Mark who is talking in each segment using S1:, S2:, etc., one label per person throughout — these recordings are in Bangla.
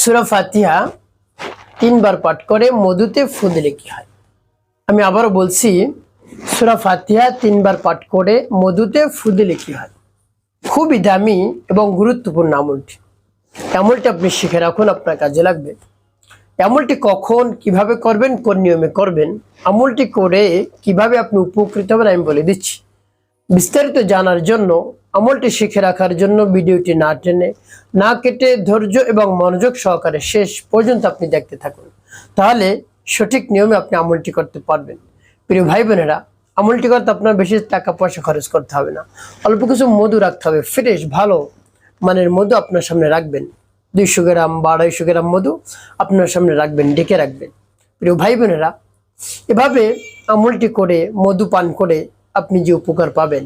S1: সূরা ফাতিহা 3 বার পাঠ করে মধুতে ফু দিলে কি হয়? আমি আবারও বলছি, সূরা ফাতিহা 3 বার পাঠ করে মধুতে ফু দিলে কি হয়? খুবই দামি এবং গুরুত্বপূর্ণ আমলটি। আমলটি আপনি শিখে রাখুন, আপনার কাজে লাগবে। আমলটি কখন কিভাবে করবেন, কোন নিয়মে করবেন, আমলটি করে কিভাবে আপনি উপকৃত হবেন আমি বলে দিচ্ছি। বিস্তারিত জানার জন্য, আমলটি শিখে রাখার জন্য ভিডিওটি না টেনে না কেটে ধৈর্য এবং মনোযোগ সহকারে শেষ পর্যন্ত আপনি দেখতে থাকুন, তাহলে সঠিক নিয়মে আপনি আমলটি করতে পারবেন। প্রিয় ভাই বোনেরা, আমলটি করতে আপনার বেশি টাকা পয়সা খরচ করতে হবে না। অল্প কিছু মধু রাখতে হবে, ফ্রেশ ভালো মানের মধু আপনার সামনে রাখবেন। 200 গ্রাম বা 250 গ্রাম মধু আপনার সামনে রাখবেন, ডেকে রাখবেন। প্রিয় ভাই বোনেরা, এভাবে আমলটি করে মধু পান করে আপনি যে উপকার পাবেন,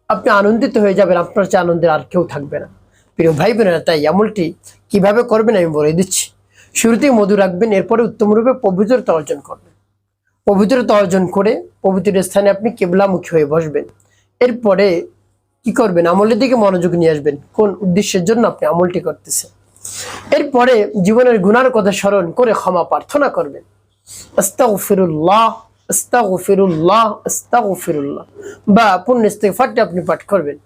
S1: আপনি আনন্দিত হয়ে যাবেন, আপনার চেয়ে আনন্দের আর কেউ থাকবে না। প্রিয় ভাই বোনেরা, তাই আমলটি কিভাবে করবেন আমি বলে দিচ্ছি। শুরুতেই মধু রাখবেন, এরপরে উত্তমরূপে পবিত্রতা অর্জন করবেন। পবিত্রতা অর্জন করে পবিত্র স্থানে আপনি কিবলামুখী হয়ে বসবেন। এরপরে কি করবেন? আমলের দিকে মনোযোগ নিয়ে আসবেন, কোন উদ্দেশ্যের জন্য আপনি আমলটি করতেছেন। এরপরে জীবনের গুনার কথা স্মরণ করে ক্ষমা প্রার্থনা করবেন। আস্তাগফিরুল্লাহ, আস্তাগফিরুল্লাহ, আস্তাগফিরুল্লাহ বা পূর্ণ ইস্তিগফারটি আপনি পাঠ করবেন।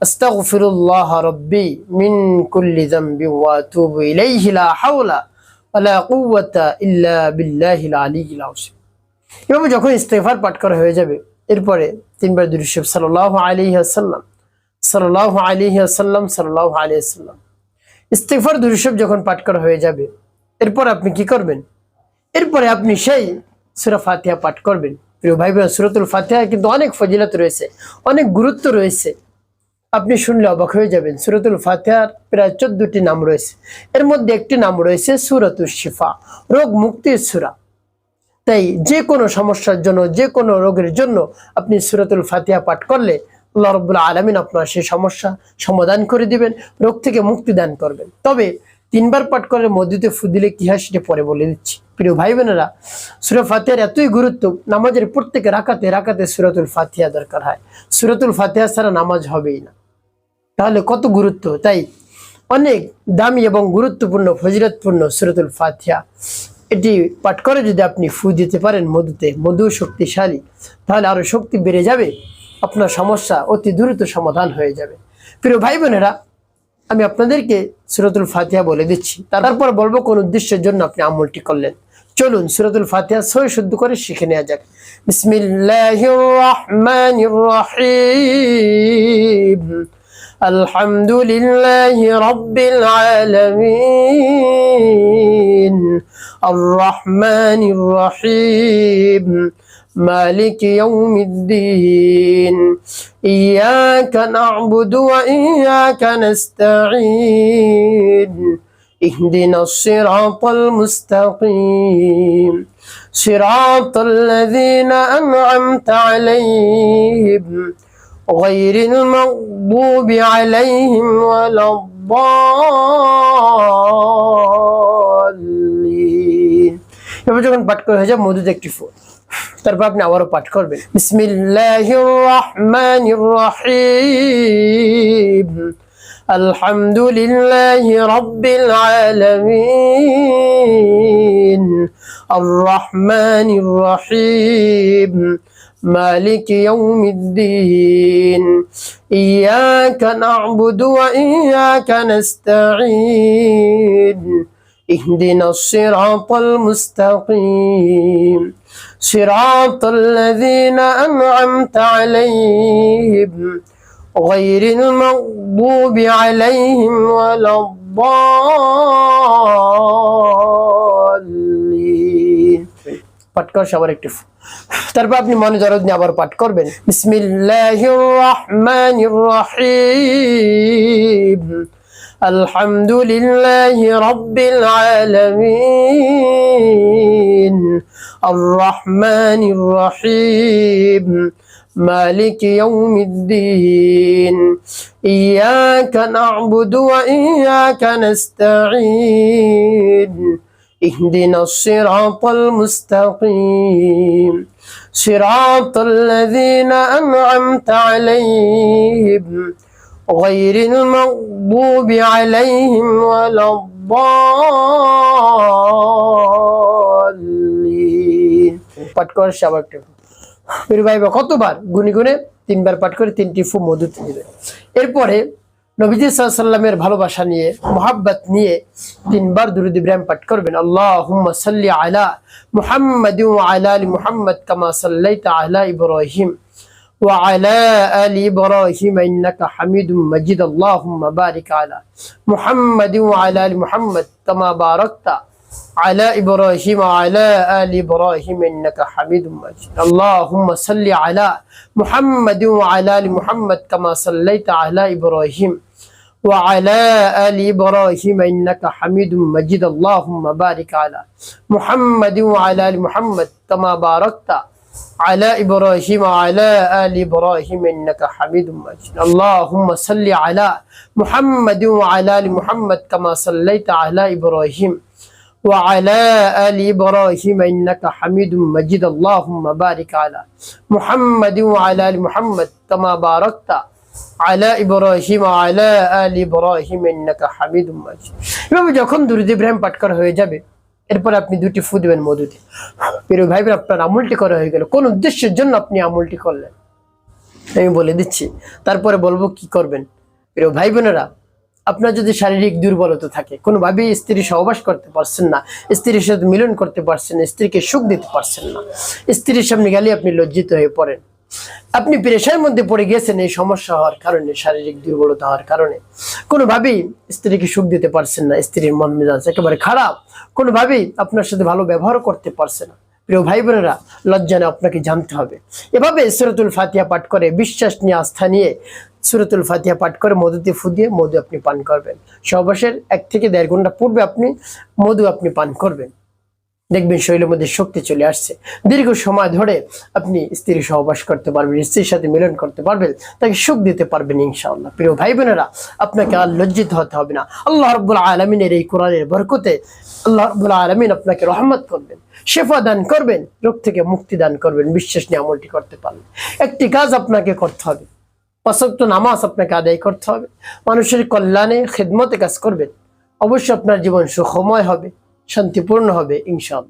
S1: আস্তাগফিরুল্লাহ রাব্বি মিন কুল্লি যামবি ওয়া আতুবু ইলাইহি লা হাওলা ওয়া লা কুওয়াতা ইল্লা বিল্লাহিল আলিয়্যিল আযীম। এভাবে যখন ইস্তিগফার পাঠ করা হয়ে যাবে, এরপরে 3 বার দুরূদ শরীফ সাল্লাল্লাহু আলাইহি ওয়াসাল্লাম, সাল্লাল্লাহু আলাইহি ওয়াসাল্লাম, সাল্লাল্লাহু আলাইহি ওয়াসাল্লাম ইস্তিগফার দুরূদ শরীফ যখন পাঠ করা হয়ে যাবে, এরপর আপনি কি করবেন? এরপরে আপনি সেই সূরা ফাতিহা পাঠ করবেন। প্রিয় ভাই বোন, সূরাতুল ফাতিহা কিন্তু অনেক ফজিলত রয়েছে, অনেক গুরুত্ব রয়েছে। আপনি শুনলে অবাক হয়ে যাবেন। সূরাতুল ফাতিহার প্রায় 14টি নাম রয়েছে। এর মধ্যে একটি নাম রয়েছে সূরাতুশ শিফা, রোগ মুক্তির সূরা। তাই যে কোনো সমস্যার জন্য, যে কোনো রোগের জন্য আপনি সূরাতুল ফাতিহা পাঠ করলে আল্লাহ রাব্বুল আলামিন আপনার সেই সমস্যা সমাধান করে দিবেন, রোগ থেকে মুক্তি দান করবেন। তবে 3 বার পাঠ করে মধুতে ফু দিলে কি হয় সেটা পরে বলে দিচ্ছি। প্রিয় ভাই বোনেরা, সূরা ফাতিহার এতই গুরুত্ব, নামাজের প্রত্যেক রাকাতে সূরাতুল ফাতিহা দরকার হয়। সূরাতুল ফাতিহা ছাড়া নামাজ হবেই না। তাহলে কত গুরুত্ব! তাই অনেক দামি এবং গুরুত্বপূর্ণ ফজিলতপূর্ণ সূরাতুল ফাতিহা, এটি পাঠ করে যদি আপনি ফু দিতে পারেন মধুতে, মধু শক্তিশালী, তাহলে আরো শক্তি বেড়ে যাবে, আপনার সমস্যা অতি দ্রুত সমাধান হয়ে যাবে। প্রিয় ভাই বোনেরা, আমি আপনাদেরকে সূরাতুল ফাতিহা বলে দিচ্ছি, তারপর বলবো কোন উদ্দেশ্যের জন্য আপনি আমলটি করলেন। চলুন সূরাতুল ফাতিহা সহি শুদ্ধ করে শিখে নেওয়া যাক। বিসমিল্লাহির রাহমানির রহিম, আলহামদুলিল্লাহি রাব্বিল আলামিন, আর রহমানির রহিম, مالك يوم الدين، إياك نعبد وإياك نستعين، اهدنا الصراط المستقيم، صراط الذين أنعمت عليهم غير المغضوب عليهم ولا الضالين। এবার যখন পাঠ করা হয়ে যায় মধুতে একটি ফু, তারপর আপনি আবারও পাঠ করবেন। বিসমিল্লাহির রাহমানির রহিম, আলহামদুলিল্লাহি রাব্বিল আলামিন, আর রহমানির রহিম, মালিক ইয়াউমিদ্দিন, ইয়াকা না'বুদু ওয়া ইয়াকা নাস্তাঈন, اهدنا الصراط المستقيم، صراط الذين أنعمت عليهم غير المغضوب عليهم ولا الضالين। পাঠ কর সবার একটু, তারপর আপনি মনে দরদ নিয়ে আবার পাঠ করবেন। বিসমিল্লাহির রাহমানির রহিম, আলহামদুলিল্লাহি রাব্বিল আলামিন, আর রহমানির রহিম, মালিক ইয়াউমিদ্দিন, ইয়াকা না'বুদু ওয়া ইয়াকা নাস্তাঈন, ইহদিনাস সিরাতাল মুস্তাকিম, সিরাতাল লাযীনা আন'আমতা আলাইহিম غير المغضوب عليهم ولا الضالين পাঠ করার আবার একটু প্রিয় ভাই কতবার গুনে গুনে 3 বার পাঠ করে 3টি ফু মধুতে দিবেন। এরপরে নবীজি সাল্লাল্লাহু আলাইহি সাল্লামের ভালোবাসা নিয়ে মোহাব্বত নিয়ে 3 বার দুরূদ ইব্রাহিম পাঠ করবেন। আল্লাহুম্মা সাল্লি আলা মুহাম্মাদ ওয়া আলা আলি মুহাম্মাদ কামা সাল্লাইতা আলা ইব্রাহিম ওয়া আলা আলি ইব্রাহিম ইন্নাকা হামিদুম মাজিদ। আল্লাহুম্মা বারিক আলা মুহাম্মাদ ওয়া আলা আলি মুহাম্মাদ কামা বারাকতা على إبراهيم وعلى آل إبراهيم إنك حميد مجيد. اللهم صل على محمد وعلى آل محمد كما صليت على إبراهيم وعلى آل إبراهيم إنك حميد مجيد. اللهم بارك على محمد وعلى آل محمد كما باركت على إبراهيم وعلى آل إبراهيم إنك حميد مجيد. اللهم صل على محمد وعلى آل محمد كما صليت على إبراهيم وعلى آل إبراهيم إنك حميد مجيد. اللهم بارك على محمد وعلى آل محمد كما باركت على إبراهيم وعلى آل إبراهيم إنك حميد مجيد. এভাবে যখন দুরূদ ইব্রাহিম পাঠ করা হয়ে যাবে এরপর আপনি 2টি ফু দিবেন মধুতে। প্রিয় ভাই বোন আপনার আমলটি করা হয়ে গেল, কোন উদ্দেশ্যের জন্য আপনি আমলটি করলেন আমি বলে দিচ্ছি, তারপরে বলবো কি করবেন। প্রিয় ভাই বোনেরা আপনার যদি শারীরিক দুর্বলতা থাকে, কোনোভাবেই স্ত্রী সহবাস করতে পারছেন না, স্ত্রীর সাথে মিলন করতে পারছেন না, স্ত্রীকে সুখ দিতে পারছেন না, স্ত্রীর সামনে গেলে আপনি লজ্জিত হয়ে পড়েন, আপনি প্রেশারের মধ্যে পড়ে গেছেন এই সমস্যা হওয়ার কারণে, শারীরিক দুর্বলতা হওয়ার কারণে কোনোভাবেই স্ত্রীকে সুখ দিতে পারছেন না, স্ত্রীর মন মেজাজ একেবারে খারাপ, কোনোভাবেই আপনার সাথে ভালো ব্যবহার করতে পারছে না। প্রিয় ভাই বোনেরা লজ্জা নিয়ে আপনাকে জানতে হবে। এভাবে সূরাতুল ফাতিহা পাঠ করে বিশ্বাস নিয়ে আস্থা নিয়ে সূরাতুল ফাতিহা পাঠ করে মধুতে ফু দিয়ে মধু আপনি পান করবেন। সহবাসের 1 থেকে 1.5 ঘন্টা পূর্বে আপনি মধু আপনি পান করবেন, দেখবেন শরীরের মধ্যে শক্তি চলে আসছে, দীর্ঘ সময় ধরে আপনি স্ত্রী সহবাস করতে পারবেন, স্ত্রীর সাথে মিলন করতে পারবেন, তাকে সুখ দিতে পারবেন ইনশাআল্লাহ। প্রিয় ভাই বোনেরা আপনাকে আর লজ্জিত হতে হবে না। আল্লাহ রাব্বুল আলামিনের এই কোরআনের বরকতে আল্লাহ রাব্বুল আলামিন আপনাকে রহমত করবেন, শিফা দান করবেন, রোগ থেকে মুক্তি দান করবেন বিশ্বাস নিয়ে আমলটি করতে পারলে। একটি কাজ আপনাকে করতে হবে, 5 ওয়াক্ত নামাজ আপনাকে আদায় করতে হবে, মানুষের কল্যাণে খিদমতে কাজ করবেন, অবশ্যই আপনার জীবন সুখময় হবে, শান্তিপূর্ণ হবে ইনশাআল্লাহ।